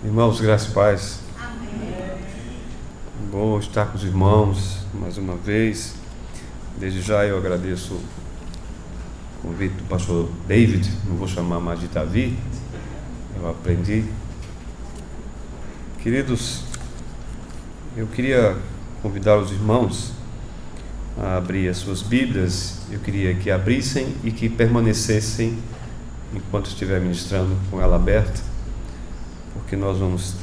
Irmãos, graça e paz. Bom estar com os irmãos mais uma vez. Desde já eu agradeço o convite do pastor David, não vou chamar mais de Davi, eu aprendi. Queridos, eu queria convidar os irmãos a abrir as suas Bíblias. Eu queria que abrissem e que permanecessem enquanto estiver ministrando com ela aberta, porque nós vamos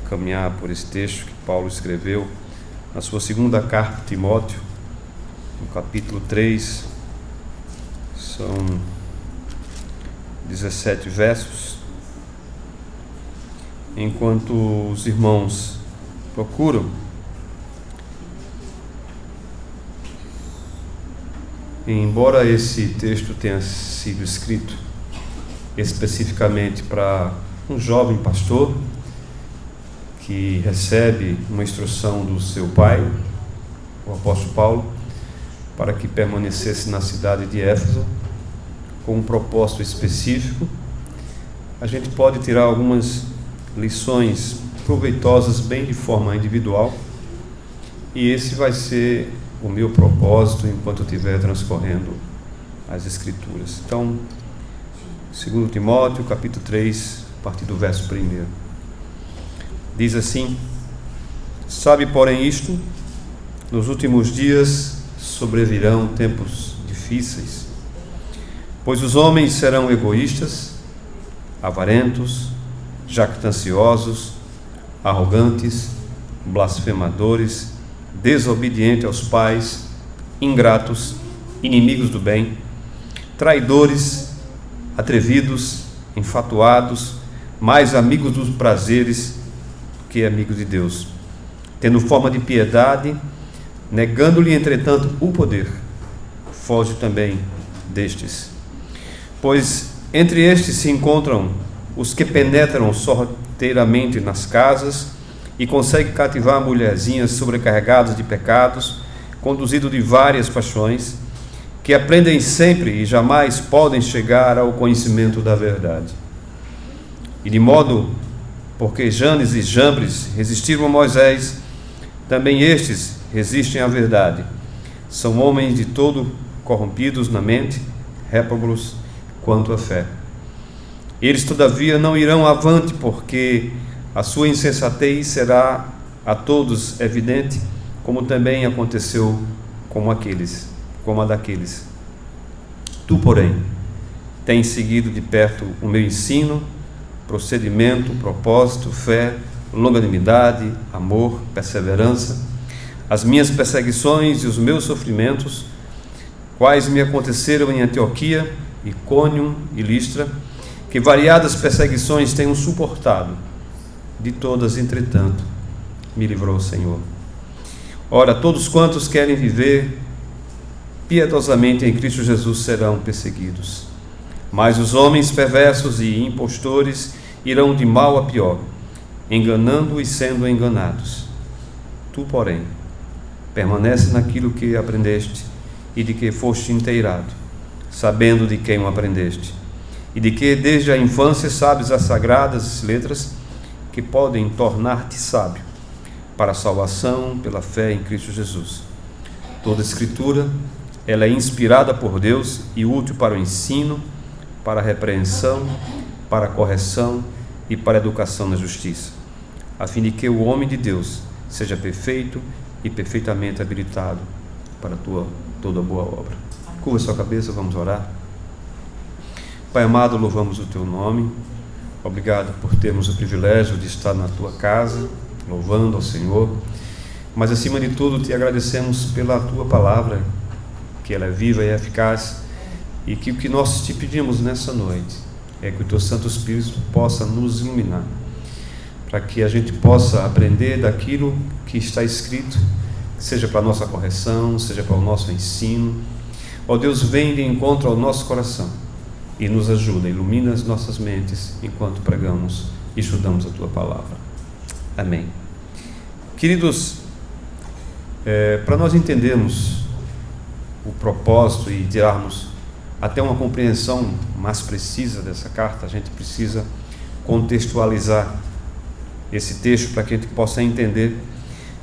caminhar por esse texto que Paulo escreveu na sua segunda carta a Timóteo, no capítulo 3, são 17 versos. Enquanto os irmãos procuram, embora esse texto tenha sido escrito especificamente para um jovem pastor que recebe uma instrução do seu pai, o apóstolo Paulo, para que permanecesse na cidade de Éfeso com um propósito específico, a gente pode tirar algumas lições proveitosas bem de forma individual, e esse vai ser o meu propósito enquanto eu estiver transcorrendo as Escrituras. Então, 2 Timóteo, capítulo 3, a partir do verso 1. Diz assim: sabe, porém, isto, nos últimos dias sobrevirão tempos difíceis, pois os homens serão egoístas, avarentos, jactanciosos, arrogantes, blasfemadores, desobedientes aos pais, ingratos, inimigos do bem, traidores, atrevidos, enfatuados, mais amigos dos prazeres que amigos de Deus, tendo forma de piedade, negando-lhe, entretanto, o poder. Foge também destes. Pois entre estes se encontram os que penetram sorrateiramente nas casas e conseguem cativar mulherzinhas sobrecarregadas de pecados, conduzidos de várias paixões, que aprendem sempre e jamais podem chegar ao conhecimento da verdade. E de modo, porque Janes e Jambres resistiram a Moisés, também estes resistem à verdade. São homens de todo corrompidos na mente, réprobos quanto à fé. Eles, todavia, não irão avante, porque a sua insensatez será a todos evidente, como também aconteceu como a daqueles. Tu, porém, tens seguido de perto o meu ensino, procedimento, propósito, fé, longanimidade, amor, perseverança, as minhas perseguições e os meus sofrimentos, quais me aconteceram em Antioquia, Icônio e Listra, que variadas perseguições tenho suportado. De todas, entretanto, me livrou o Senhor. Ora, todos quantos querem viver piedosamente em Cristo Jesus serão perseguidos. Mas os homens perversos e impostores irão de mal a pior, enganando e sendo enganados. Tu, porém, permanece naquilo que aprendeste e de que foste inteirado, sabendo de quem o aprendeste, e de que desde a infância sabes as sagradas letras que podem tornar-te sábio para a salvação pela fé em Cristo Jesus. Toda a Escritura, ela é inspirada por Deus e útil para o ensino, para a repreensão, para a correção e para a educação na justiça, a fim de que o homem de Deus seja perfeito e perfeitamente habilitado para toda boa obra. Curva sua cabeça, vamos orar. Pai amado, louvamos o Teu nome. Obrigado por termos o privilégio de estar na Tua casa, louvando ao Senhor. Mas, acima de tudo, Te agradecemos pela Tua palavra, que ela é viva e eficaz, e que o que nós Te pedimos nessa noite é que o Teu Santo Espírito possa nos iluminar, para que a gente possa aprender daquilo que está escrito, seja para a nossa correção, seja para o nosso ensino. Ó Deus, vem de encontro ao nosso coração e nos ajuda, ilumina as nossas mentes enquanto pregamos e estudamos a Tua palavra. Amém. Queridos, para nós entendermos o propósito e tirarmos até uma compreensão mais precisa dessa carta, a gente precisa contextualizar esse texto para que a gente possa entender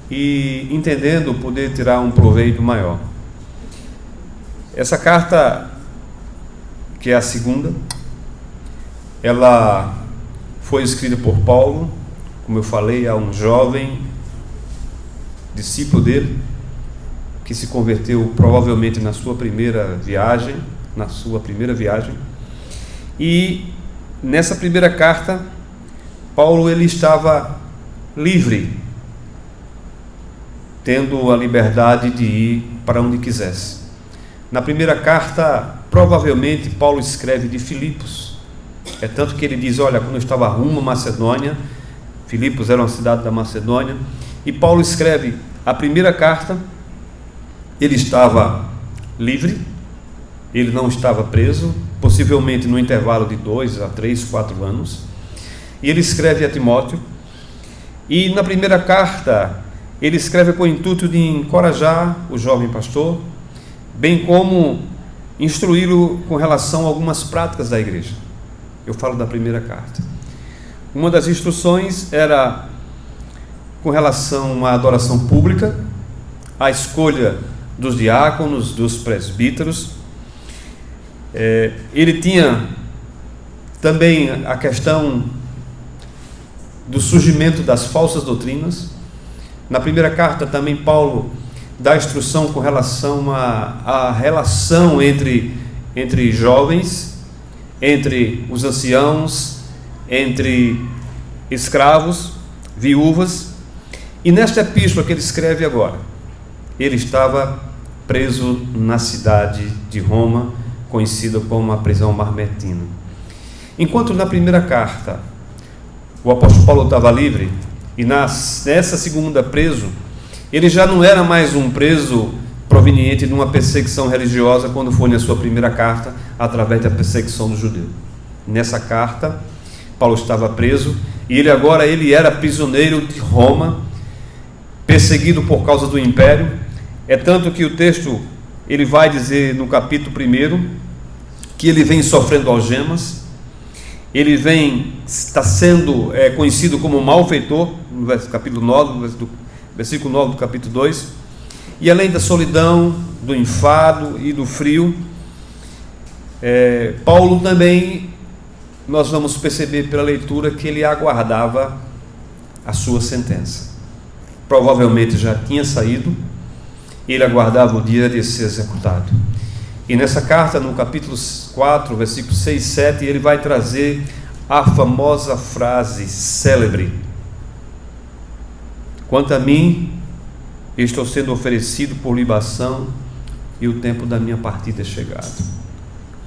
e, entendendo, poder tirar um proveito maior. Essa carta, que é a segunda, ela foi escrita por Paulo, como eu falei, a um jovem discípulo dele, que se converteu provavelmente na sua primeira viagem, e nessa primeira carta, Paulo ele estava livre, tendo a liberdade de ir para onde quisesse. Na primeira carta, provavelmente Paulo escreve de Filipos, é tanto que ele diz, olha, quando eu estava rumo à Macedônia, Filipos era uma cidade da Macedônia, e Paulo escreve a primeira carta. Ele estava livre, ele não estava preso, possivelmente no intervalo de 2 a 3, 4 anos, e ele escreve a Timóteo, e na primeira carta ele escreve com o intuito de encorajar o jovem pastor, bem como instruí-lo com relação a algumas práticas da igreja. Eu falo da primeira carta. Uma das instruções era com relação à adoração pública, à escolha dos diáconos, dos presbíteros. Ele tinha também a questão do surgimento das falsas doutrinas. Na primeira carta também Paulo dá instrução com relação à relação entre jovens, entre os anciãos, entre escravos, viúvas. E nesta epístola que ele escreve agora, ele estava preso na cidade de Roma, conhecida como a prisão Mamertina. Enquanto na primeira carta o apóstolo Paulo estava livre, e nessa segunda preso, ele já não era mais um preso proveniente de uma perseguição religiosa, quando foi na sua primeira carta, através da perseguição do judeu. Nessa carta, Paulo estava preso, e ele agora era prisioneiro de Roma, perseguido por causa do império. É tanto que o texto ele vai dizer no capítulo 1 que ele vem sofrendo algemas, ele está sendo conhecido como malfeitor, no capítulo 9, versículo 9 do capítulo 2, e além da solidão, do enfado e do frio, Paulo também, nós vamos perceber pela leitura que ele aguardava a sua sentença. Provavelmente já tinha saído, ele aguardava o dia de ser executado. E nessa carta, no capítulo 4, versículos 6 e 7, ele vai trazer a famosa frase célebre: quanto a mim, estou sendo oferecido por libação, e o tempo da minha partida é chegado.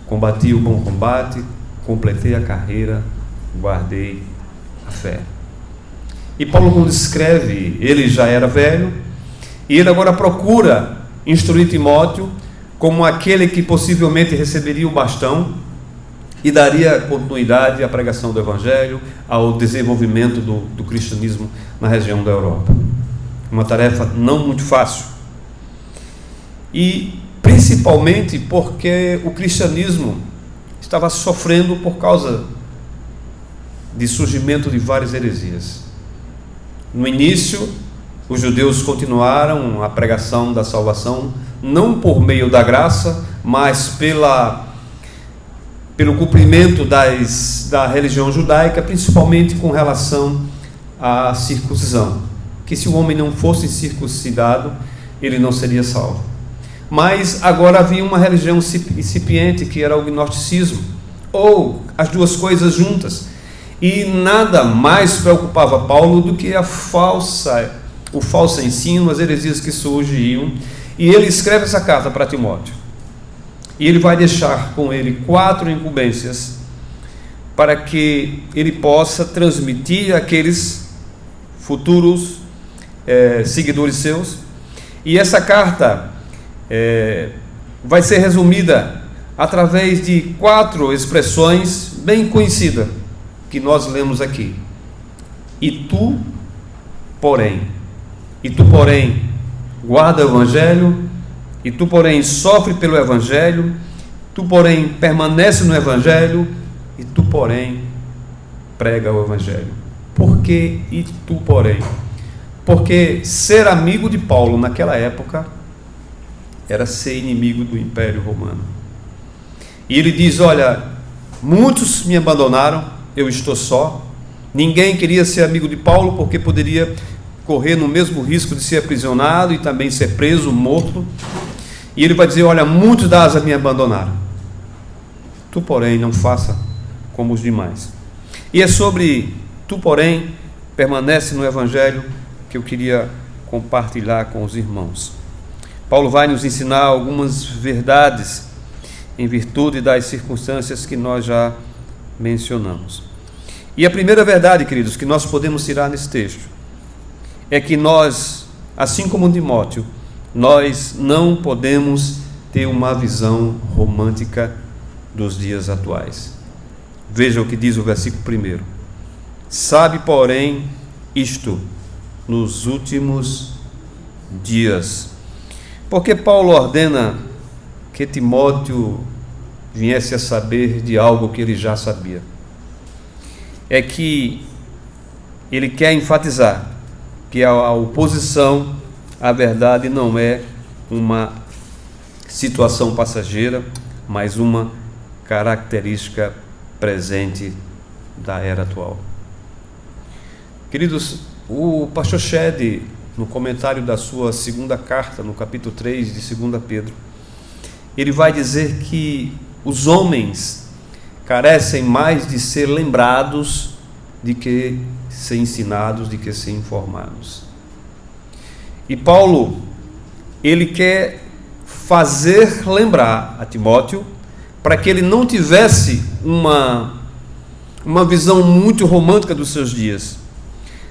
Combati o bom combate, completei a carreira, guardei a fé. E Paulo, quando escreve, ele já era velho, e ele agora procura instruir Timóteo como aquele que possivelmente receberia o bastão e daria continuidade à pregação do Evangelho, ao desenvolvimento do cristianismo na região da Europa. Uma tarefa não muito fácil. E principalmente porque o cristianismo estava sofrendo por causa de surgimento de várias heresias. No início, os judeus continuaram a pregação da salvação, não por meio da graça, mas pelo cumprimento da religião judaica, principalmente com relação à circuncisão, que se o homem não fosse circuncidado, ele não seria salvo. Mas agora havia uma religião incipiente, que era o gnosticismo, ou as duas coisas juntas, e nada mais preocupava Paulo do que o falso ensino, as heresias que surgiam. E ele escreve essa carta para Timóteo, e ele vai deixar com ele 4 incumbências para que ele possa transmitir àqueles futuros seguidores seus. E essa carta vai ser resumida através de 4 expressões bem conhecidas que nós lemos aqui. E tu, porém, guarda o Evangelho, e tu, porém, sofre pelo Evangelho, tu, porém, permanece no Evangelho, e tu, porém, prega o Evangelho. Por que e tu, porém? Porque ser amigo de Paulo naquela época era ser inimigo do Império Romano. E ele diz: olha, muitos me abandonaram, eu estou só. Ninguém queria ser amigo de Paulo porque poderia correr no mesmo risco de ser aprisionado e também ser preso, morto. E ele vai dizer: olha, muitos da Ásia me abandonaram. Tu, porém, não faça como os demais. E é sobre tu, porém, permanece no Evangelho que eu queria compartilhar com os irmãos. Paulo vai nos ensinar algumas verdades em virtude das circunstâncias que nós já mencionamos. E a primeira verdade, queridos, que nós podemos tirar nesse texto é que nós, assim como Timóteo, nós não podemos ter uma visão romântica dos dias atuais. Veja o que diz o versículo 1. Sabe, porém, isto, nos últimos dias. Porque Paulo ordena que Timóteo viesse a saber de algo que ele já sabia. É que ele quer enfatizar que a oposição à verdade não é uma situação passageira, mas uma característica presente da era atual. Queridos, o pastor Shedd, no comentário da sua segunda carta, no capítulo 3 de 2 Pedro, ele vai dizer que os homens carecem mais de ser lembrados de que ser ensinados, de que ser informados. E Paulo, ele quer fazer lembrar a Timóteo, para que ele não tivesse uma visão muito romântica dos seus dias.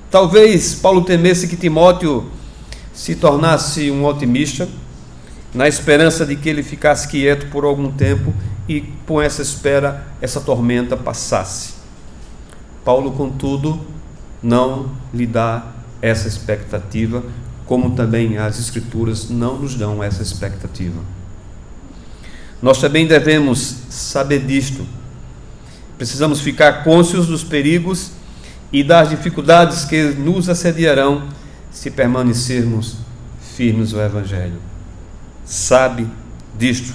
Talvez Paulo temesse que Timóteo se tornasse um otimista, na esperança de que ele ficasse quieto por algum tempo e com essa espera, essa tormenta passasse. Paulo, contudo, não lhe dá essa expectativa, como também as Escrituras não nos dão essa expectativa. Nós também devemos saber disto. Precisamos ficar cônscios dos perigos e das dificuldades que nos assediarão se permanecermos firmes no Evangelho. Sabe disto.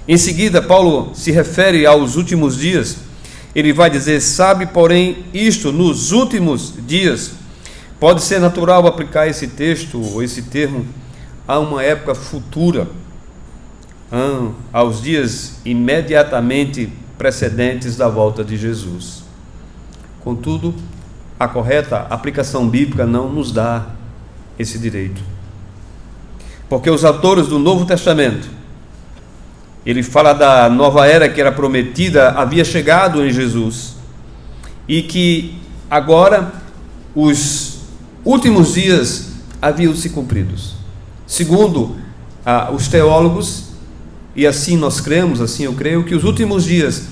Em seguida, Paulo se refere aos últimos dias. Ele vai dizer: sabe, porém, isto, nos últimos dias. Pode ser natural aplicar esse texto ou esse termo a uma época futura, aos dias imediatamente precedentes da volta de Jesus. Contudo, a correta aplicação bíblica não nos dá esse direito. Porque os autores do Novo Testamento, ele fala da nova era que era prometida, havia chegado em Jesus, e que agora os últimos dias haviam se cumpridos. Segundo os teólogos, e assim nós cremos, assim eu creio, que os últimos dias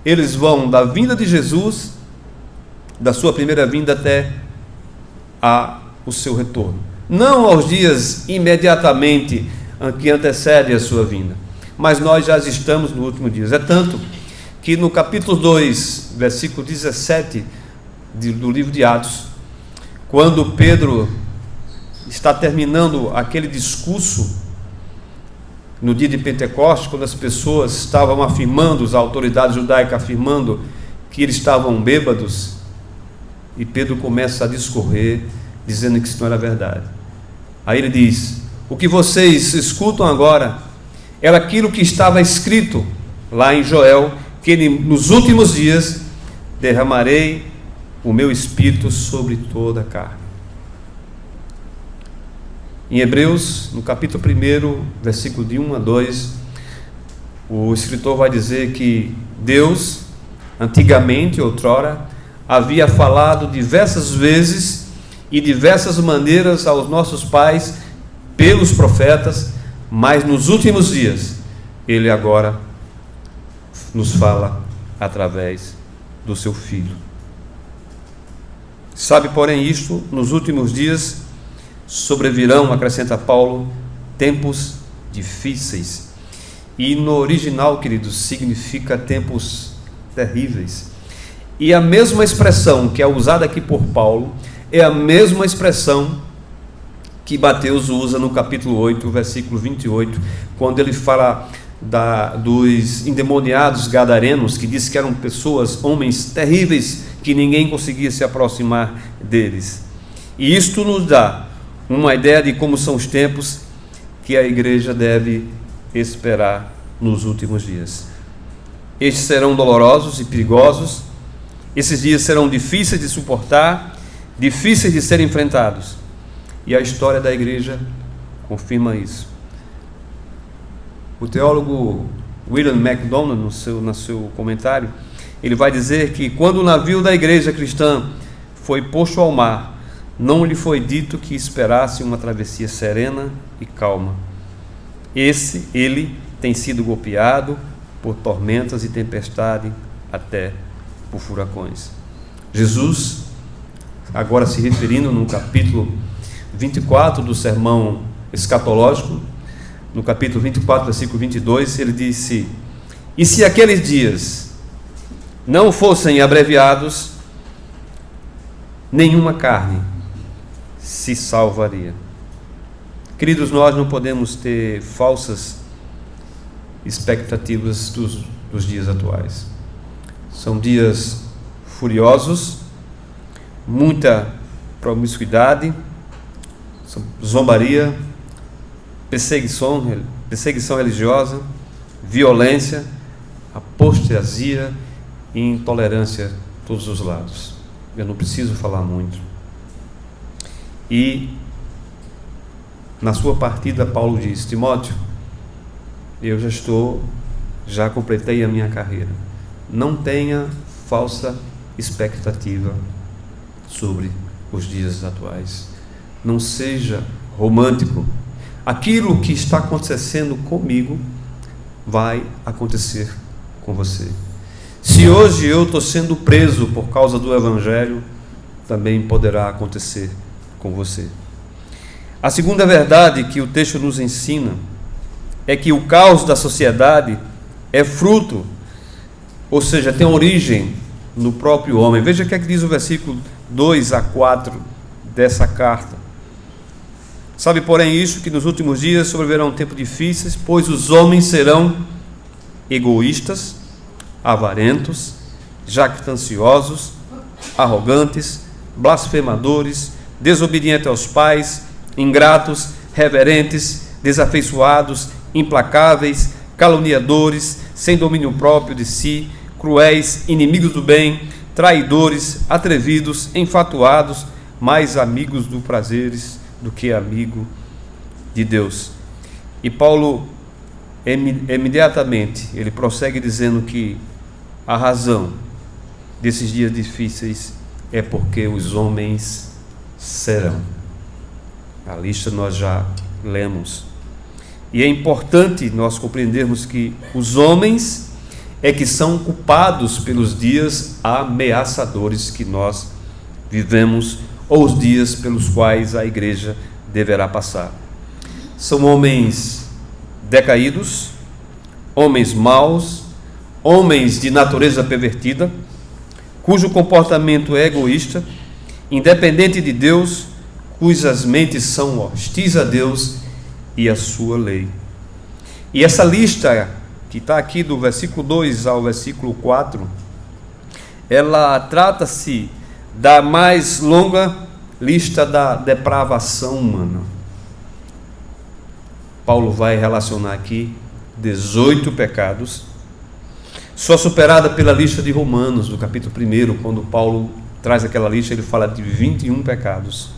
eles vão da vinda de Jesus, da sua primeira vinda até o seu retorno. Não aos dias imediatamente que antecedem a sua vinda, mas nós já estamos no último dia. É tanto que no capítulo 2, versículo 17 do livro de Atos, quando Pedro está terminando aquele discurso no dia de Pentecostes, quando as pessoas estavam afirmando, as autoridades judaicas afirmando que eles estavam bêbados, e Pedro começa a discorrer, dizendo que isso não era verdade. Aí ele diz: o que vocês escutam agora era aquilo que estava escrito lá em Joel, que ele, nos últimos dias derramarei o meu espírito sobre toda a carne. Em Hebreus, no capítulo 1, versículo de 1 a 2, o escritor vai dizer que Deus, antigamente, outrora, havia falado diversas vezes e diversas maneiras aos nossos pais pelos profetas, mas nos últimos dias Ele agora nos fala através do seu Filho. Sabe, porém, isto, nos últimos dias sobrevirão, acrescenta Paulo, tempos difíceis. E no original, queridos, significa tempos terríveis. E a mesma expressão que é usada aqui por Paulo é a mesma expressão que Mateus usa no capítulo 8, versículo 28, quando ele fala dos endemoniados gadarenos, que diz que eram pessoas, homens terríveis, que ninguém conseguia se aproximar deles. E isto nos dá uma ideia de como são os tempos que a igreja deve esperar nos últimos dias. Estes serão dolorosos e perigosos. Esses dias serão difíceis de suportar, difíceis de serem enfrentados. E a história da igreja confirma isso. O teólogo William MacDonald, no seu comentário, ele vai dizer que quando o navio da igreja cristã foi posto ao mar, não lhe foi dito que esperasse uma travessia serena e calma. Ele tem sido golpeado por tormentas e tempestade, até por furacões. Jesus, agora se referindo no capítulo 24 do sermão escatológico, no capítulo 24, versículo 22, ele disse: e se aqueles dias não fossem abreviados, nenhuma carne se salvaria. Queridos, nós não podemos ter falsas expectativas dos dias atuais. São dias furiosos, muita promiscuidade, zombaria, perseguição religiosa, violência, apostasia e intolerância de todos os lados. Eu não preciso falar muito. E na sua partida, Paulo diz: Timóteo, eu já completei a minha carreira. Não tenha falsa expectativa sobre os dias atuais. Não seja romântico. Aquilo que está acontecendo comigo vai acontecer com você. Se hoje eu estou sendo preso por causa do Evangelho, também poderá acontecer com você. A segunda verdade que o texto nos ensina é que o caos da sociedade é fruto, ou seja, tem origem no próprio homem. Veja o que é que diz o versículo 2 a 4 dessa carta. Sabe, porém, isso, que nos últimos dias sobrevirão tempos difíceis, pois os homens serão egoístas, avarentos, jactanciosos, arrogantes, blasfemadores, desobedientes aos pais, ingratos, reverentes, desafeiçoados, implacáveis, caluniadores, sem domínio próprio de si, cruéis, inimigos do bem, traidores, atrevidos, enfatuados, mais amigos dos prazeres do que amigo de Deus. E Paulo imediatamente ele prossegue dizendo que a razão desses dias difíceis é porque os homens serão. A lista nós já lemos. E é importante nós compreendermos que os homens é que são culpados pelos dias ameaçadores que nós vivemos, ou os dias pelos quais a igreja deverá passar. São homens decaídos, homens maus, homens de natureza pervertida, cujo comportamento é egoísta, independente de Deus, cujas mentes são hostis a Deus e a sua lei. E essa lista que está aqui do versículo 2 ao versículo 4, ela trata-se da mais longa lista da depravação humana. Paulo vai relacionar aqui 18 pecados, só superada pela lista de Romanos, do capítulo 1, quando Paulo traz aquela lista, ele fala de 21 pecados.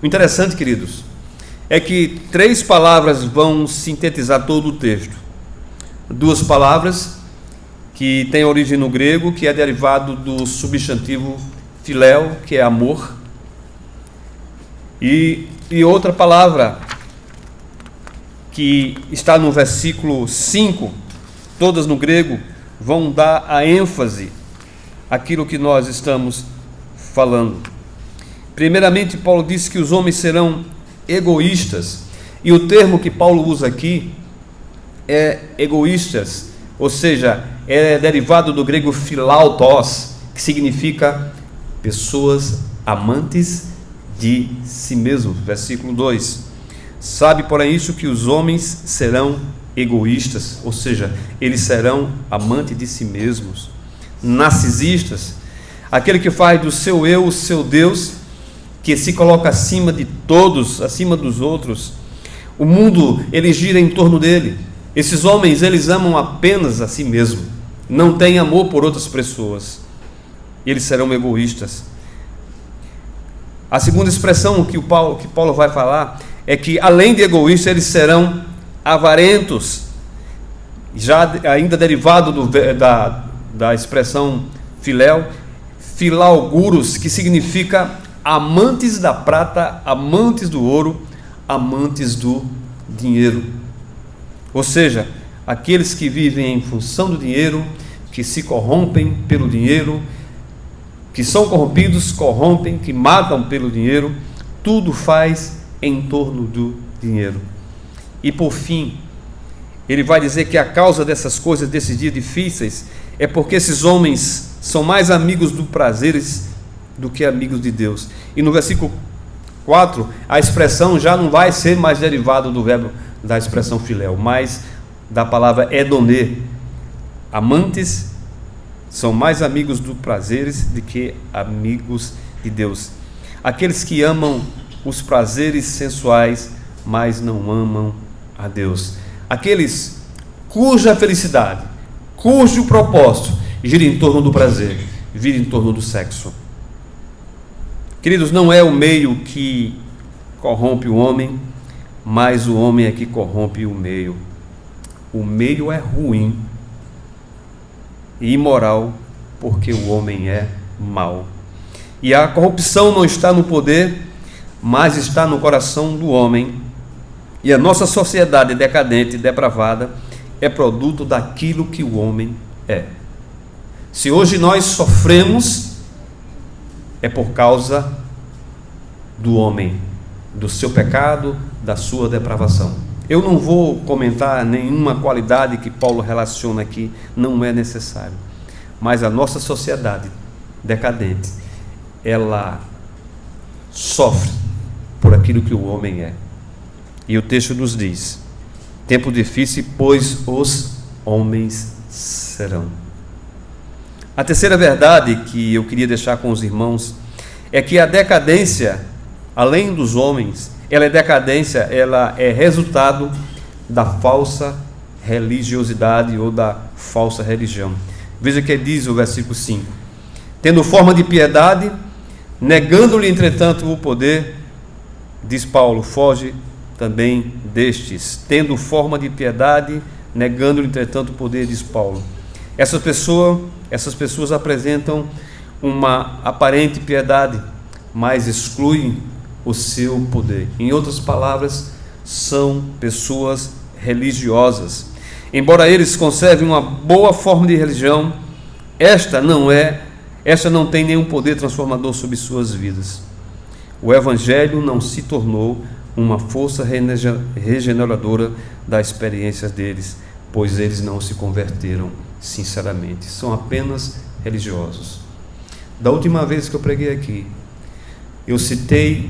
O interessante, queridos, é que 3 palavras vão sintetizar todo o texto. 2 palavras que têm origem no grego, que é derivado do substantivo filéu, que é amor, e outra palavra que está no versículo 5, todas no grego, vão dar a ênfase àquilo que nós estamos falando. Primeiramente, Paulo disse que os homens serão egoístas, e o termo que Paulo usa aqui é egoístas, ou seja, é derivado do grego philautos, que significa pessoas amantes de si mesmos. Versículo 2: sabe, porém, isso, que os homens serão egoístas, ou seja, eles serão amantes de si mesmos, narcisistas, aquele que faz do seu eu o seu Deus, que se coloca acima de todos, acima dos outros. O mundo, ele gira em torno dele. Esses homens, eles amam apenas a si mesmo, não têm amor por outras pessoas. Eles serão egoístas. A segunda expressão que Paulo vai falar é que, além de egoístas, eles serão avarentos, já ainda derivado da expressão filauguros, que significa amantes da prata, amantes do ouro, amantes do dinheiro. Ou seja, aqueles que vivem em função do dinheiro, que se corrompem pelo dinheiro, que são corrompidos, corrompem, que matam pelo dinheiro, tudo faz em torno do dinheiro. E por fim, ele vai dizer que a causa dessas coisas, desses dias difíceis, é porque esses homens são mais amigos dos prazeres do que amigos de Deus. E no versículo 4, a expressão já não vai ser mais derivada do verbo da expressão filéu, mas da palavra edonê. Amantes são mais amigos dos prazeres do que amigos de Deus. Aqueles que amam os prazeres sensuais, mas não amam a Deus. Aqueles cuja felicidade, cujo propósito gira em torno do prazer, gira em torno do sexo. Queridos, não é o meio que corrompe o homem, mas o homem é que corrompe o meio. O meio é ruim e imoral, porque o homem é mau. E a corrupção não está no poder, mas está no coração do homem. E a nossa sociedade decadente e depravada é produto daquilo que o homem é. Se hoje nós sofremos, é por causa do homem, do seu pecado, da sua depravação. Eu não vou comentar nenhuma qualidade que Paulo relaciona aqui, não é necessário. Mas a nossa sociedade decadente, ela sofre por aquilo que o homem é. E o texto nos diz: tempo difícil, pois os homens serão. A terceira verdade que eu queria deixar com os irmãos é que a decadência, além dos homens, ela é resultado da falsa religiosidade ou da falsa religião. Veja o que diz o versículo 5: tendo forma de piedade, negando-lhe entretanto o poder, diz Paulo, foge também destes. Tendo forma de piedade, negando-lhe entretanto o poder, diz Paulo. Essas pessoas apresentam uma aparente piedade, mas excluem o seu poder. Em outras palavras, são pessoas religiosas. Embora eles conservem uma boa forma de religião, esta não tem nenhum poder transformador sobre suas vidas. O Evangelho não se tornou uma força regeneradora da experiência deles, pois eles não se converteram sinceramente, são apenas religiosos. Da última vez que eu preguei aqui, eu citei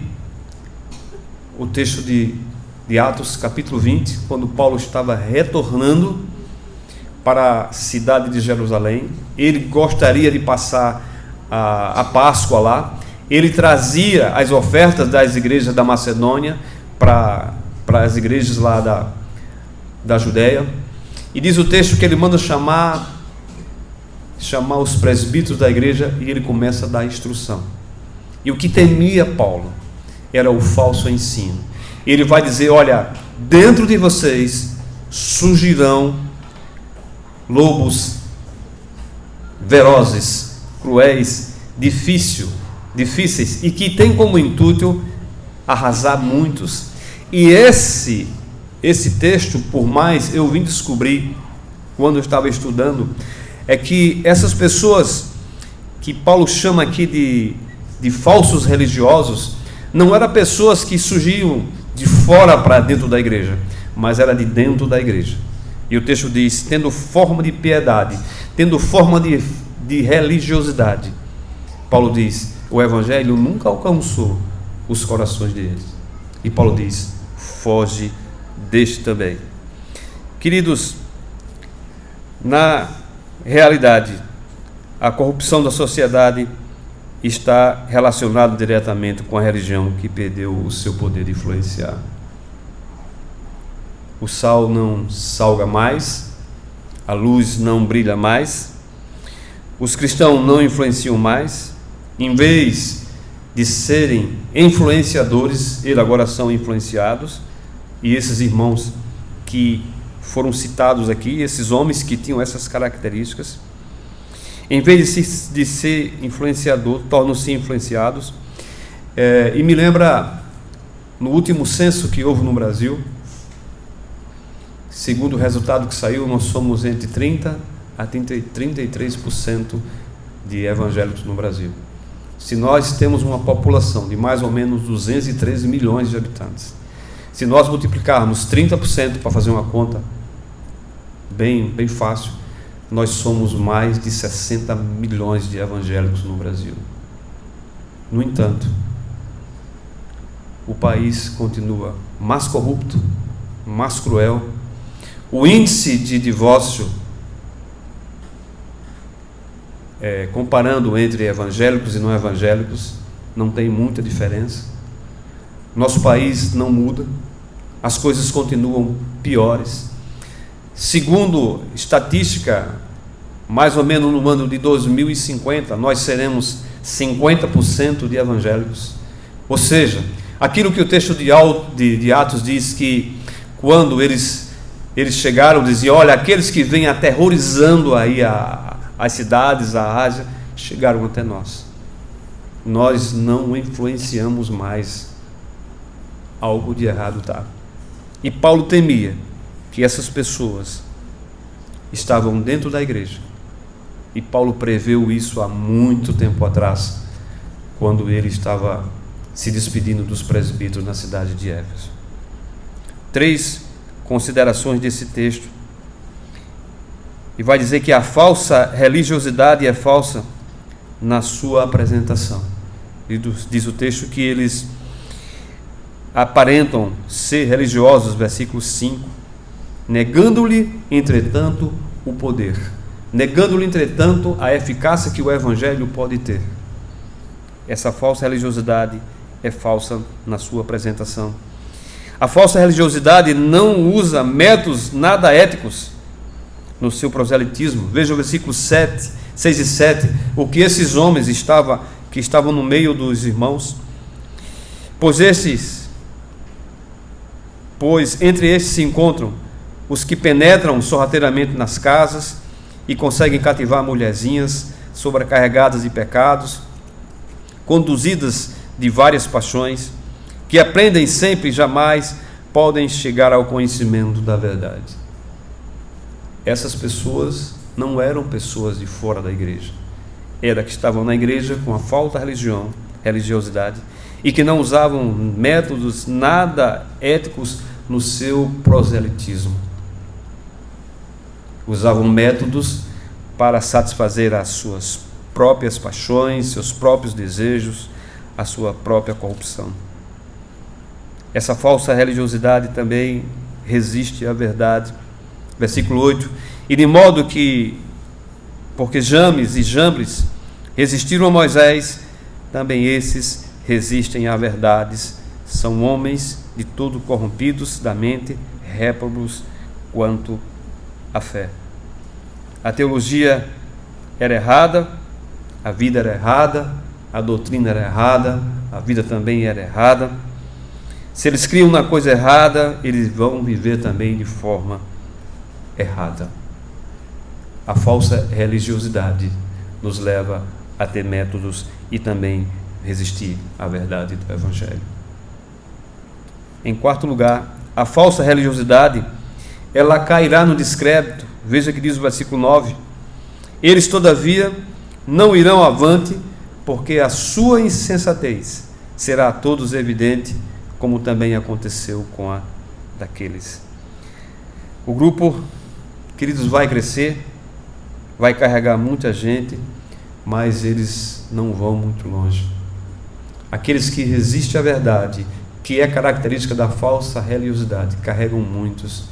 o texto de Atos capítulo 20, quando Paulo estava retornando para a cidade de Jerusalém. Ele gostaria de passar a Páscoa lá. Ele trazia as ofertas das igrejas da Macedônia para as igrejas lá da Judéia. E diz o texto que ele manda chamar os presbíteros da igreja, e ele começa a dar instrução. E o que temia Paulo era o falso ensino. Ele vai dizer: olha, dentro de vocês surgirão lobos velozes, cruéis, difíceis, e que tem como intuito arrasar muitos. E esse texto, por mais eu vim descobrir quando eu estava estudando, é que essas pessoas que Paulo chama aqui de falsos religiosos, não eram pessoas que surgiam de fora para dentro da igreja, mas era de dentro da igreja. E o texto diz: tendo forma de piedade, tendo forma de religiosidade. Paulo diz: o evangelho nunca alcançou os corações deles. E Paulo diz: foge deste também. Queridos, na realidade, a corrupção da sociedade está relacionada diretamente com a religião que perdeu o seu poder de influenciar. O sal não salga mais, a luz não brilha mais, os cristãos não influenciam mais. Em vez de serem influenciadores, eles agora são influenciados. E esses irmãos que foram citados aqui, esses homens que tinham essas características, em vez de ser influenciador, tornam-se influenciados. E me lembra, no último censo que houve no Brasil, segundo o resultado que saiu, nós somos entre 30% a 33% de evangélicos no Brasil. Se nós temos uma população de mais ou menos 213 milhões de habitantes, se nós multiplicarmos 30% para fazer uma conta bem fácil, nós somos mais de 60 milhões de evangélicos no Brasil. No entanto, o país continua mais corrupto, mais cruel. O índice de divórcio, comparando entre evangélicos e não evangélicos, não tem muita diferença. Nosso país não muda, as coisas continuam piores. Segundo estatística, mais ou menos no ano de 2050, nós seremos 50% de evangélicos. Ou seja, aquilo que o texto de Atos diz, que quando eles chegaram, diziam: olha, aqueles que vêm aterrorizando aí as cidades, a Ásia, chegaram até nós. Nós não influenciamos mais. Algo de errado está. E Paulo temia que essas pessoas estavam dentro da igreja. E Paulo preveu isso há muito tempo atrás, quando ele estava se despedindo dos presbíteros na cidade de Éfeso. 3 considerações desse texto. E vai dizer que a falsa religiosidade é falsa na sua apresentação. E diz o texto que eles aparentam ser religiosos, versículo 5, negando-lhe, entretanto, o poder, negando-lhe, entretanto, a eficácia que o evangelho pode ter. Essa falsa religiosidade é falsa na sua apresentação. A falsa religiosidade não usa métodos nada éticos no seu proselitismo. Veja o versículo 6 e 7, o que esses homens que estavam no meio dos irmãos, pois entre estes se encontram os que penetram sorrateiramente nas casas e conseguem cativar mulherzinhas sobrecarregadas de pecados, conduzidas de várias paixões, que aprendem sempre e jamais podem chegar ao conhecimento da verdade. Essas pessoas não eram pessoas de fora da igreja, era que estavam na igreja com a falta de religiosidade, e que não usavam métodos nada éticos no seu proselitismo. Usavam métodos para satisfazer as suas próprias paixões, seus próprios desejos, a sua própria corrupção. Essa falsa religiosidade também resiste à verdade. Versículo 8: e de modo que, porque James e Jambres resistiram a Moisés, também esses resistem à verdades, são homens de todo corrompidos da mente, réprobos quanto à fé. A teologia era errada, a vida era errada, a doutrina era errada, a vida também era errada. Se eles criam na coisa errada, eles vão viver também de forma errada. A falsa religiosidade nos leva a ter métodos e também resistir à verdade do Evangelho. Em quarto lugar, a falsa religiosidade, ela cairá no descrédito. Veja que diz o versículo 9: eles, todavia, não irão avante, porque a sua insensatez será a todos evidente, como também aconteceu com a daqueles. O grupo, queridos, vai crescer, vai carregar muita gente, mas eles não vão muito longe. Aqueles que resistem à verdade, que é característica da falsa religiosidade, carregam muitos.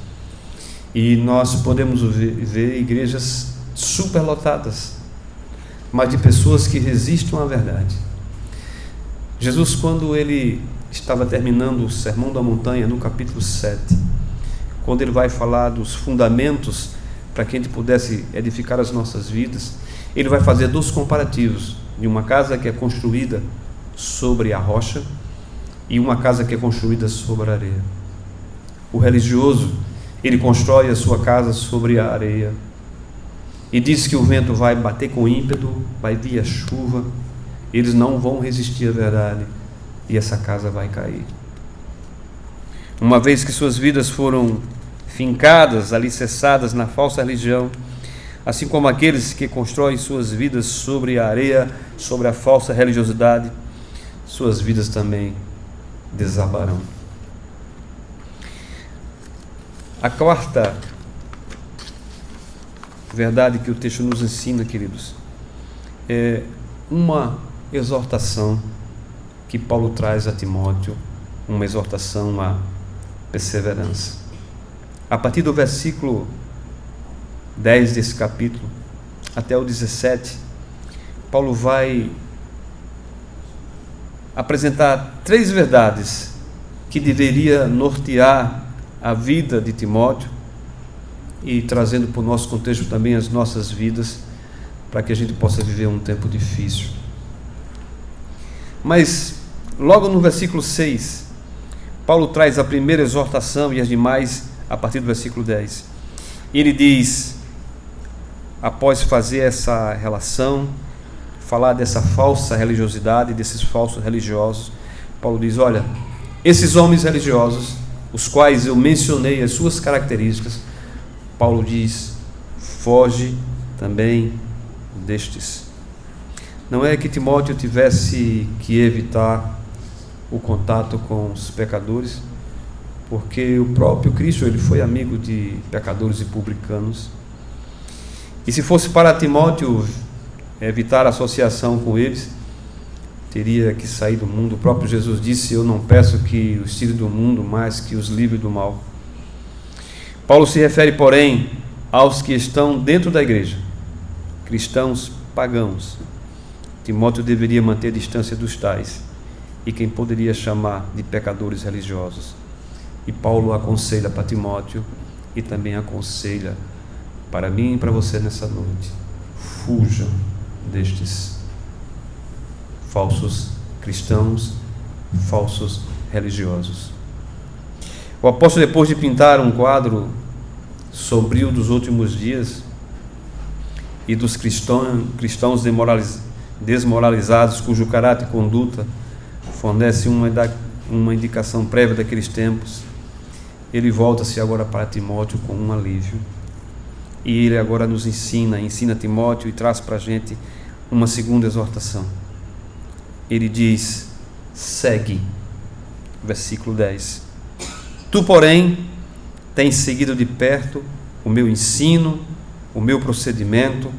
E nós podemos ver igrejas superlotadas, mas de pessoas que resistem à verdade. Jesus, quando ele estava terminando o Sermão da Montanha, no capítulo 7, quando ele vai falar dos fundamentos para que a gente pudesse edificar as nossas vidas, ele vai fazer 2 comparativos, de uma casa que é construída sobre a rocha e uma casa que é construída sobre a areia. O religioso, ele constrói a sua casa sobre a areia e diz que o vento vai bater com ímpeto, vai vir a chuva, eles não vão resistir à verdade e essa casa vai cair. Uma vez que suas vidas foram fincadas, alicerçadas na falsa religião, assim como aqueles que constroem suas vidas sobre a areia, sobre a falsa religiosidade, suas vidas também desabarão. A quarta verdade que o texto nos ensina, queridos, é uma exortação que Paulo traz a Timóteo, uma exortação à perseverança. A partir do versículo 10 desse capítulo até o 17, Paulo vai apresentar 3 verdades que deveria nortear a vida de Timóteo e trazendo para o nosso contexto também as nossas vidas, para que a gente possa viver um tempo difícil. Mas logo no versículo 6, Paulo traz a primeira exortação e as demais a partir do versículo 10. Ele diz, após fazer essa relação, falar dessa falsa religiosidade, desses falsos religiosos, Paulo diz, olha, esses homens religiosos, os quais eu mencionei as suas características, Paulo diz, foge também destes. Não é que Timóteo tivesse que evitar o contato com os pecadores, porque o próprio Cristo, ele foi amigo de pecadores e publicanos. E se fosse para Timóteo evitar a associação com eles, teria que sair do mundo. O próprio Jesus disse, eu não peço que os tire do mundo, mas que os livre do mal. Paulo se refere, porém, aos que estão dentro da igreja, cristãos pagãos. Timóteo deveria manter distância dos tais, e quem poderia chamar de pecadores religiosos. E Paulo aconselha para Timóteo, e também aconselha para mim e para você nessa noite, fujam destes falsos cristãos, falsos religiosos. O apóstolo, depois de pintar um quadro sombrio dos últimos dias e dos cristãos desmoralizados, cujo caráter e conduta fornece uma indicação prévia daqueles tempos, ele volta-se agora para Timóteo com um alívio. E ele agora nos ensina Timóteo e traz para a gente uma segunda exortação. Ele diz, segue, versículo 10. Tu, porém, tens seguido de perto o meu ensino, o meu procedimento,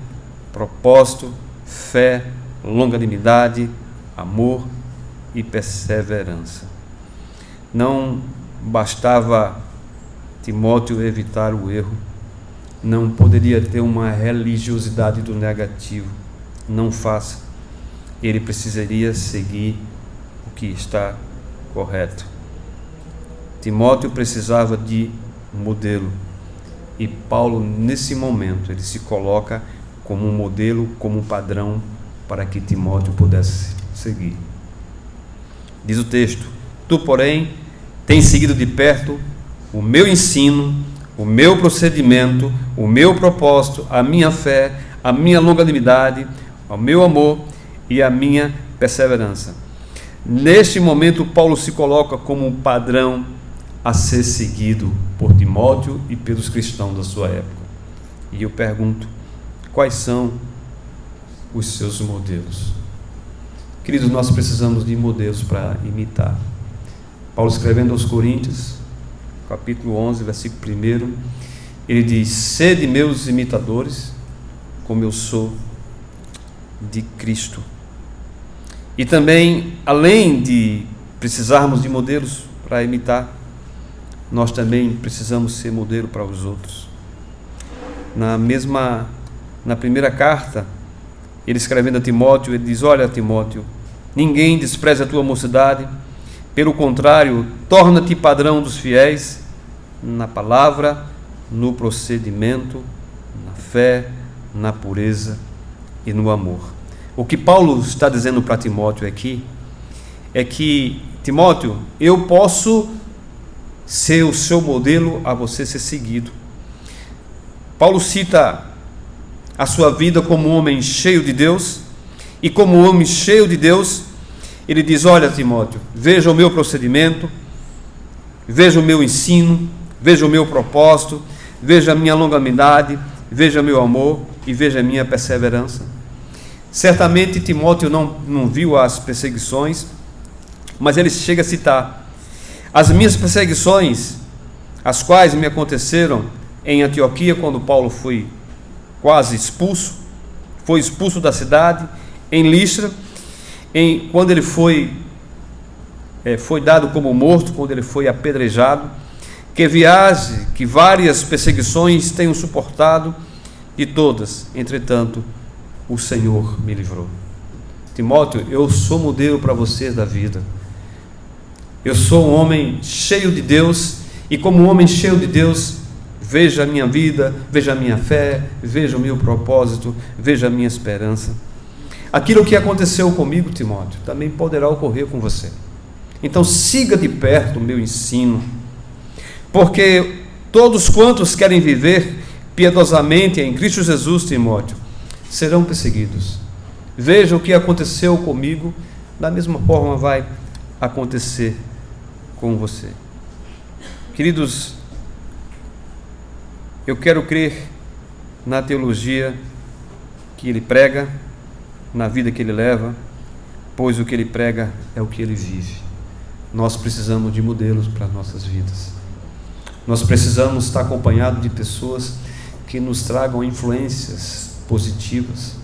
propósito, fé, longanimidade, amor e perseverança. Não bastava Timóteo evitar o erro, não poderia ter uma religiosidade do negativo, não faça. Ele precisaria seguir o que está correto. Timóteo precisava de um modelo, e Paulo, nesse momento, ele se coloca como um modelo, como um padrão para que Timóteo pudesse seguir. Diz o texto, tu, porém, tens seguido de perto o meu ensino, o meu procedimento, o meu propósito, a minha fé, a minha longanimidade, o meu amor e a minha perseverança. Neste momento, Paulo se coloca como um padrão a ser seguido por Timóteo e pelos cristãos da sua época. E eu pergunto, quais são os seus modelos? Queridos, nós precisamos de modelos para imitar. Paulo, escrevendo aos Coríntios, capítulo 11, versículo 1, ele diz, sede meus imitadores, como eu sou de Cristo. E também, além de precisarmos de modelos para imitar, nós também precisamos ser modelo para os outros. Na primeira carta, ele escrevendo a Timóteo, ele diz: olha, Timóteo, ninguém despreze a tua mocidade, pelo contrário, torna-te padrão dos fiéis na palavra, no procedimento, na fé, na pureza e no amor. O que Paulo está dizendo para Timóteo aqui é que, Timóteo, eu posso ser o seu modelo a você ser seguido. Paulo cita a sua vida como um homem cheio de Deus, e como um homem cheio de Deus, ele diz: olha, Timóteo, veja o meu procedimento, veja o meu ensino, veja o meu propósito, veja a minha longanimidade, veja o meu amor e veja a minha perseverança. Certamente Timóteo não viu as perseguições, mas ele chega a citar: as minhas perseguições, as quais me aconteceram em Antioquia, quando Paulo foi quase expulso, foi expulso da cidade, em Listra, quando ele foi dado como morto, quando ele foi apedrejado, que várias perseguições tenho suportado, e todas, entretanto, o Senhor me livrou. Timóteo, eu sou modelo para vocês da vida. Eu sou um homem cheio de Deus, e como um homem cheio de Deus, veja a minha vida, veja a minha fé, veja o meu propósito, veja a minha esperança. Aquilo que aconteceu comigo, Timóteo, também poderá ocorrer com você. Então siga de perto o meu ensino, porque todos quantos querem viver piedosamente em Cristo Jesus, Timóteo, serão perseguidos. Veja o que aconteceu comigo, da mesma forma vai acontecer com você. Queridos, eu quero crer na teologia que ele prega, na vida que ele leva, pois o que ele prega é o que ele vive. Nós precisamos de modelos para as nossas vidas. Nós precisamos estar acompanhados de pessoas que nos tragam influências positivas.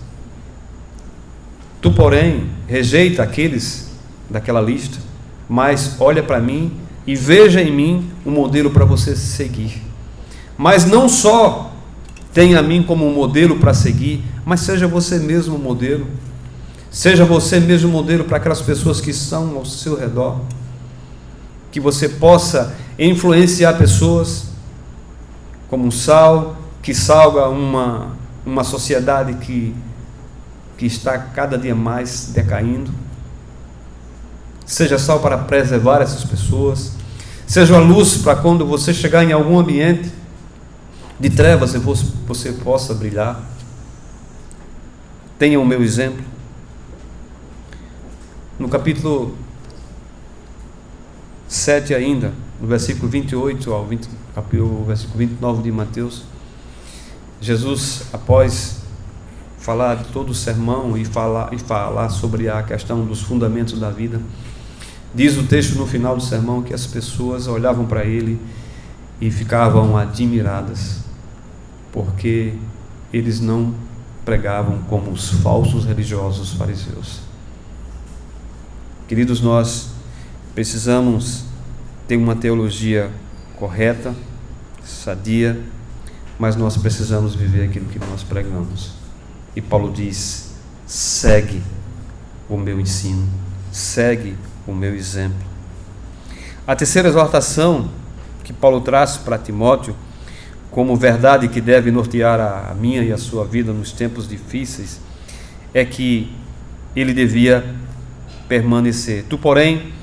Tu, porém, rejeita aqueles daquela lista, mas olha para mim e veja em mim um modelo para você seguir. Mas não só tenha a mim como um modelo para seguir, mas seja você mesmo um modelo. Seja você mesmo um modelo para aquelas pessoas que estão ao seu redor. Que você possa influenciar pessoas como um sal que salga uma sociedade que está cada dia mais decaindo. Seja sal para preservar essas pessoas. Seja a luz para quando você chegar em algum ambiente de trevas você possa brilhar. Tenha o meu exemplo. No capítulo 7 ainda, no versículo 28 ao versículo 29 de Mateus, Jesus, após falar de todo o sermão e falar sobre a questão dos fundamentos da vida, diz o texto no final do sermão que as pessoas olhavam para ele e ficavam admiradas, porque eles não pregavam como os falsos religiosos fariseus. Queridos, nós precisamos ter uma teologia correta, sadia, mas nós precisamos viver aquilo que nós pregamos. E Paulo diz: segue o meu ensino, segue o meu exemplo. A terceira exortação que Paulo traz para Timóteo, como verdade que deve nortear a minha e a sua vida nos tempos difíceis, é que ele devia permanecer. Tu, porém,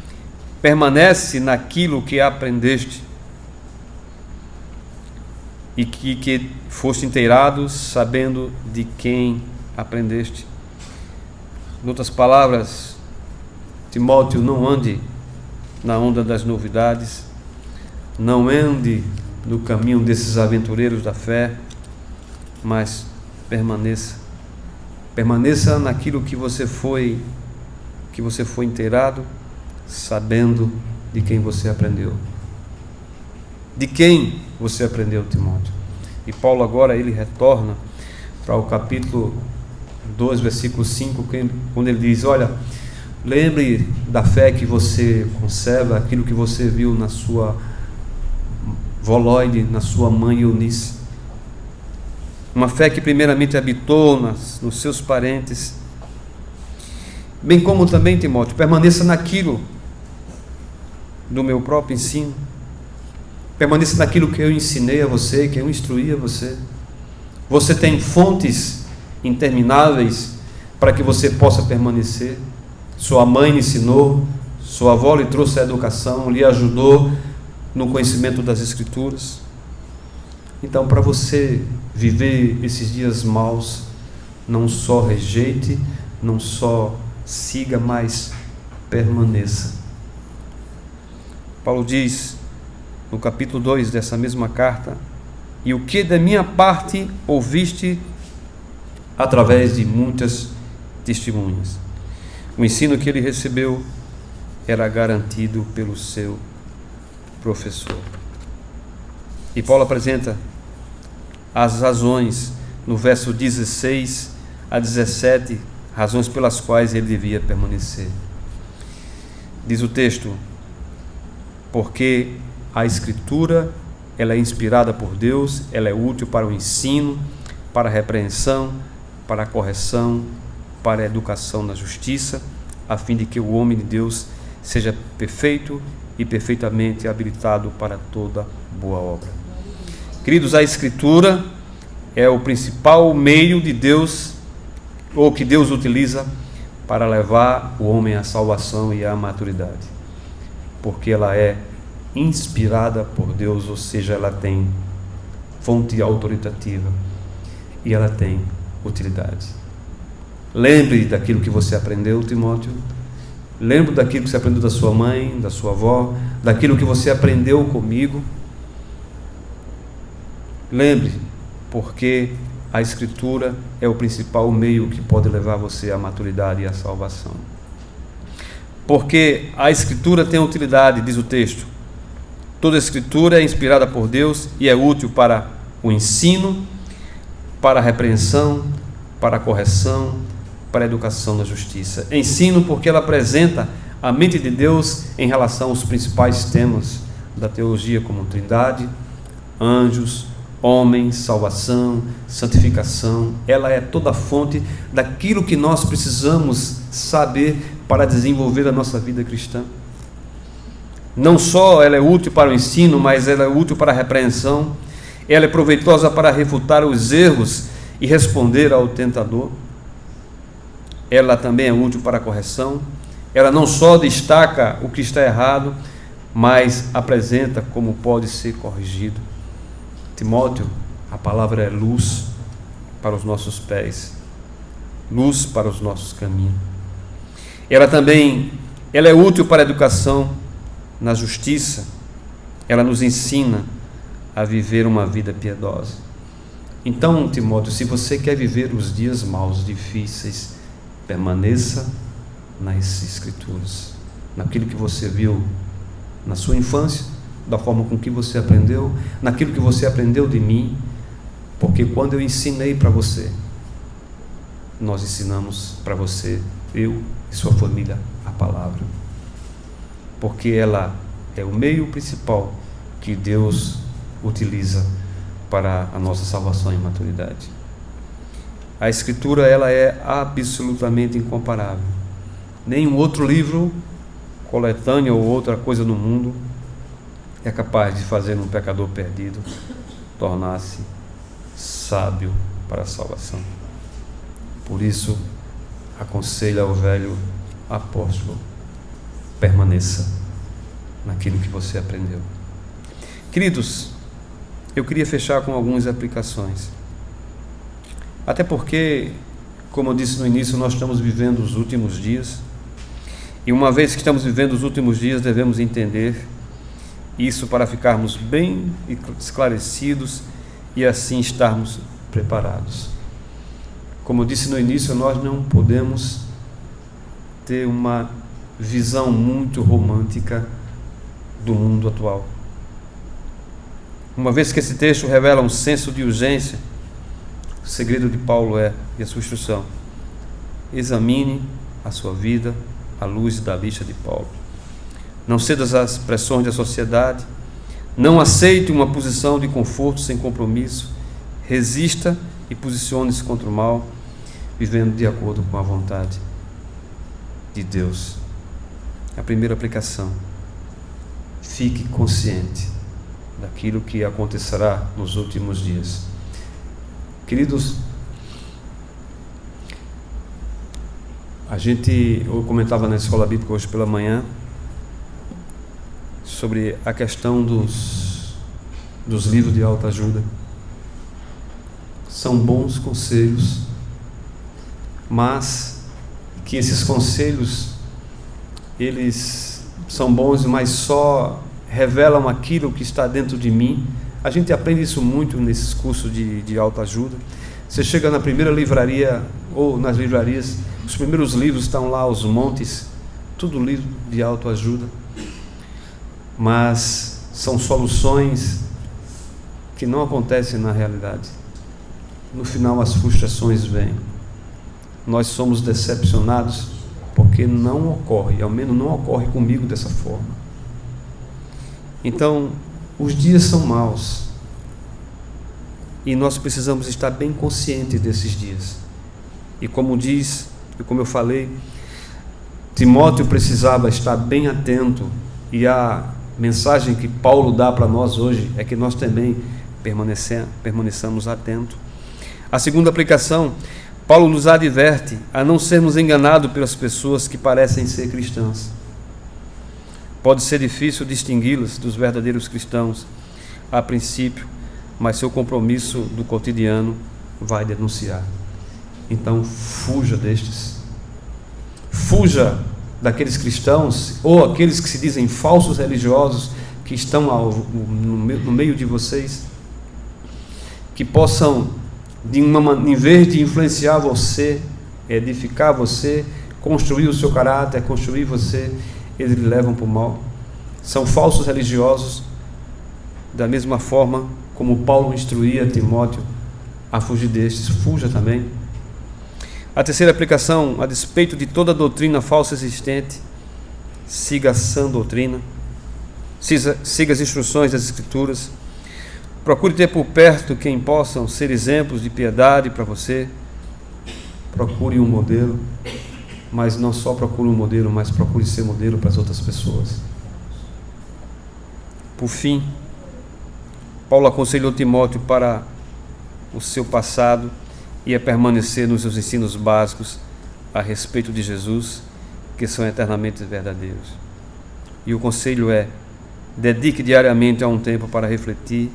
permanece naquilo que aprendeste e que foste inteirado, sabendo de quem aprendeste. Em outras palavras, Timóteo, não ande na onda das novidades, não ande no caminho desses aventureiros da fé, mas permaneça naquilo que você foi inteirado, sabendo de quem você aprendeu. De quem você aprendeu, Timóteo? E Paulo agora ele retorna para o capítulo 2, versículo 5, quando ele diz: olha, lembre da fé que você conserva, aquilo que você viu na sua Voloide, na sua mãe Eunice. Uma fé que primeiramente habitou nos seus parentes. Bem como também, Timóteo, permaneça naquilo do meu próprio ensino. Permaneça naquilo que eu ensinei a você, que eu instruí a você. Você tem fontes intermináveis para que você possa permanecer. Sua mãe lhe ensinou, sua avó lhe trouxe a educação, lhe ajudou no conhecimento das Escrituras. Então, para você viver esses dias maus, não só rejeite, não só siga, mas permaneça. Paulo diz no capítulo 2 dessa mesma carta: e o que da minha parte ouviste através de muitas testemunhas. O ensino que ele recebeu era garantido pelo seu professor. E Paulo apresenta as razões no verso 16 a 17, razões pelas quais ele devia permanecer. Diz o texto: porque a Escritura, ela é inspirada por Deus, ela é útil para o ensino, para a repreensão, para a correção, para a educação na justiça, a fim de que o homem de Deus seja perfeito e perfeitamente habilitado para toda boa obra. Queridos, a Escritura é o principal meio de Deus, ou que Deus utiliza para levar o homem à salvação e à maturidade, porque ela é inspirada por Deus, ou seja, ela tem fonte autoritativa e ela tem utilidade. Lembre daquilo que você aprendeu, Timóteo. Lembre daquilo que você aprendeu da sua mãe, da sua avó, daquilo que você aprendeu comigo. Lembre, porque a Escritura é o principal meio que pode levar você à maturidade e à salvação. Porque a Escritura tem utilidade, diz o texto. Toda a Escritura é inspirada por Deus e é útil para o ensino, para a repreensão, para a correção, para a educação na justiça. Ensino porque ela apresenta a mente de Deus em relação aos principais temas da teologia, como Trindade, anjos, homens, salvação, santificação. Ela é toda a fonte daquilo que nós precisamos saber para desenvolver a nossa vida cristã. Não só ela é útil para o ensino, mas ela é útil para a repreensão. Ela é proveitosa para refutar os erros e responder ao tentador. Ela também é útil para a correção. Ela não só destaca o que está errado, mas apresenta como pode ser corrigido. Timóteo, a palavra é luz para os nossos pés, luz para os nossos caminhos. Ela é útil para a educação na justiça. Ela nos ensina a viver uma vida piedosa. Então, Timóteo, se você quer viver os dias maus, difíceis, permaneça nas Escrituras, naquilo que você viu na sua infância, da forma com que você aprendeu, naquilo que você aprendeu de mim, porque quando eu ensinei para você, nós ensinamos para você, eu e sua família, a palavra, porque ela é o meio principal que Deus utiliza para a nossa salvação e maturidade. A Escritura, ela é absolutamente incomparável. Nenhum outro livro, coletânea ou outra coisa no mundo é capaz de fazer um pecador perdido tornar-se sábio para a salvação. Por isso, aconselho ao velho apóstolo: permaneça naquilo que você aprendeu. Queridos, eu queria fechar com algumas aplicações. Até porque, como eu disse no início, nós estamos vivendo os últimos dias. E uma vez que estamos vivendo os últimos dias, devemos entender isso para ficarmos bem esclarecidos e assim estarmos preparados. Como eu disse no início, nós não podemos ter uma visão muito romântica do mundo atual. Uma vez que esse texto revela um senso de urgência, o segredo de Paulo e a sua instrução examine a sua vida à luz da lista de Paulo. Não ceda às pressões da sociedade, não aceite uma posição de conforto sem compromisso, resista e posicione-se contra o mal, vivendo de acordo com a vontade de Deus. A primeira aplicação: fique consciente daquilo que acontecerá nos últimos dias. Queridos, eu comentava na escola bíblica hoje pela manhã sobre a questão dos livros de autoajuda. São bons conselhos, mas que esses conselhos, eles são bons, mas só revelam aquilo que está dentro de mim. A gente aprende isso muito nesses cursos de autoajuda. Você chega na primeira livraria, ou nas livrarias, os primeiros livros estão lá aos montes, tudo livro de autoajuda, mas são soluções que não acontecem na realidade. No final as frustrações vêm. Nós somos decepcionados porque não ocorre, ao menos não ocorre comigo dessa forma. Então, os dias são maus e nós precisamos estar bem conscientes desses dias. E como eu falei, Timóteo precisava estar bem atento, e a mensagem que Paulo dá para nós hoje é que nós também permaneçamos atentos. A segunda aplicação: Paulo nos adverte a não sermos enganados pelas pessoas que parecem ser cristãs. Pode ser difícil distingui-las dos verdadeiros cristãos a princípio, mas seu compromisso do cotidiano vai denunciar. Então, fuja destes. Fuja daqueles cristãos ou aqueles que se dizem falsos religiosos que estão no meio de vocês, que possam, em vez de influenciar você, edificar você, construir o seu caráter, construir você, eles lhe levam para o mal. São falsos religiosos, da mesma forma como Paulo instruía Timóteo a fugir destes. Fuja também. A terceira aplicação: a despeito de toda doutrina falsa existente, siga a sã doutrina, siga as instruções das Escrituras, procure ter por perto quem possam ser exemplos de piedade para você. Procure um modelo, mas não só procure um modelo, mas procure ser modelo para as outras pessoas. Por fim, Paulo aconselhou Timóteo para o seu passado e a permanecer nos seus ensinos básicos a respeito de Jesus, que são eternamente verdadeiros. E o conselho é: dedique diariamente um tempo para refletir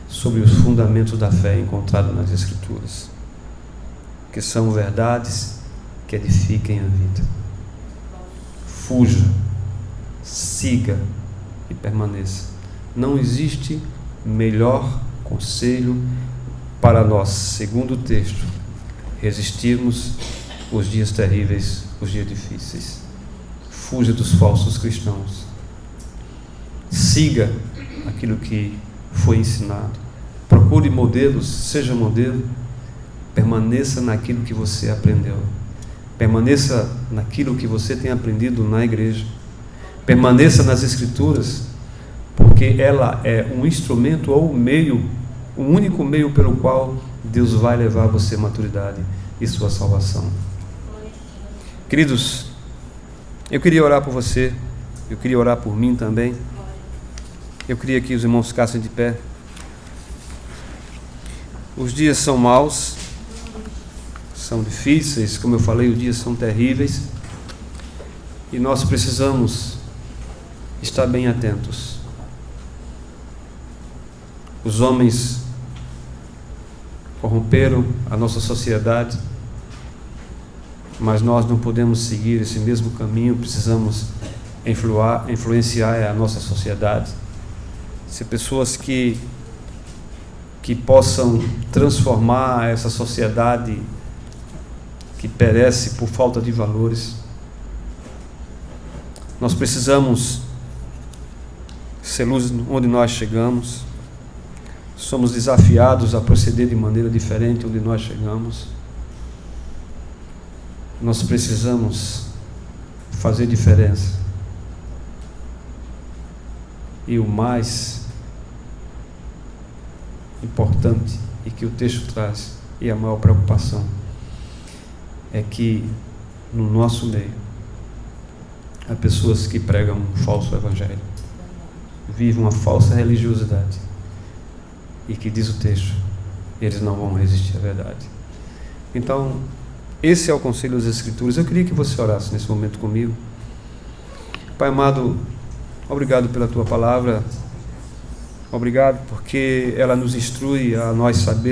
sobre os fundamentos da fé encontrados nas Escrituras, que são verdades que edifiquem a vida. Fuja, siga e permaneça. Não existe melhor conselho para nós, segundo o texto, resistirmos os dias terríveis, os dias difíceis. Fuja dos falsos cristãos. Siga aquilo que foi ensinado. Procure modelos, seja modelo. Permaneça naquilo que você aprendeu. Permaneça naquilo que você tem aprendido na igreja. Permaneça nas Escrituras, porque ela é um instrumento ou um meio, o único meio pelo qual Deus vai levar você à maturidade e sua salvação. Queridos, eu queria orar por você, eu queria orar por mim também. Eu queria que os irmãos ficassem de pé. Os dias são maus, são difíceis, como eu falei, os dias são terríveis, e nós precisamos estar bem atentos. Os homens corromperam a nossa sociedade, mas nós não podemos seguir esse mesmo caminho. Precisamos influenciar a nossa sociedade, ser pessoas que possam transformar essa sociedade que perece por falta de valores. Nós precisamos ser luz onde nós chegamos. Somos desafiados a proceder de maneira diferente onde nós chegamos. nós precisamos fazer diferença. E o mais importante, e que o texto traz, e a maior preocupação, é que no nosso meio há pessoas que pregam um falso evangelho, vivem uma falsa religiosidade, e que diz o texto, eles não vão resistir à verdade. Então, esse é o conselho das Escrituras. Eu queria que você orasse nesse momento comigo. Pai amado, obrigado pela tua palavra, obrigado porque ela nos instrui a nós saber